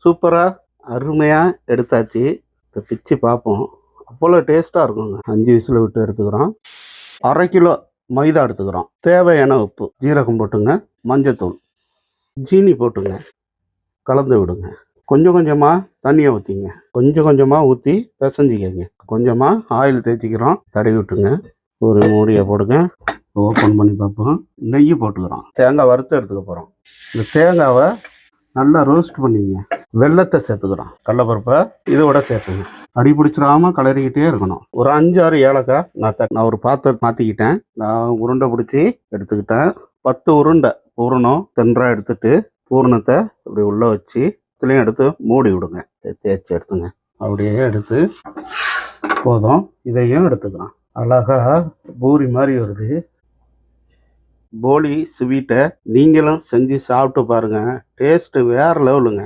சூப்பராக அருமையாக எடுத்தாச்சு. இப்போ பிச்சு பார்ப்போம். அவ்வளோ டேஸ்ட்டாக இருக்குங்க. 5 விசில் விட்டு எடுத்துக்கிறோம். 1/2 கிலோ மைதா எடுத்துக்கிறோம். தேவையான உப்பு, ஜீரகம் போட்டுங்க, மஞ்சத்தூள், ஜீனி போட்டுங்க, கலந்து விடுங்க. கொஞ்சம் கொஞ்சமாக தண்ணியை ஊற்றிங்க. கொஞ்சம் கொஞ்சமாக ஊற்றி பிசைஞ்சிக்கங்க. கொஞ்சமாக ஆயில் தேய்ச்சிக்கிறோம், தடவி விட்டுங்க. ஒரு மூடியை போடுங்க. ஓப்பன் பண்ணி பார்ப்போம். நெய் போட்டுக்கிறோம். தேங்காய் வறுத்து எடுத்துக்க போகிறோம். இந்த தேங்காவை நல்லா ரோஸ்ட் பண்ணிங்க. வெல்லத்தை சேர்த்துக்கிறோம். கடலப்பருப்பை இதோட சேர்த்துங்க. அடி பிடிச்சிடாமல் கலரிக்கிட்டே இருக்கணும். ஒரு 5-6 ஏலக்காய் நான் ஒரு பாத்திரம் மாற்றிக்கிட்டேன். நான் உருண்டை பிடிச்சி எடுத்துக்கிட்டேன். 10 உருண்டை பூரணம் தென்றாக எடுத்துட்டு பூரணத்தை இப்படி உள்ளே வச்சு இதுலேயும் எடுத்து மூடி விடுங்க. தேய்ச்சி எடுத்துங்க. அப்படியே எடுத்து போதும். இதையும் எடுத்துக்கிறோம். அழகா பூரி மாதிரி வருது. போலி ஸ்வீட்டை நீங்களும் செஞ்சு சாப்பிட்டு பாருங்கள். டேஸ்ட்டு வேறு லெவலுங்க.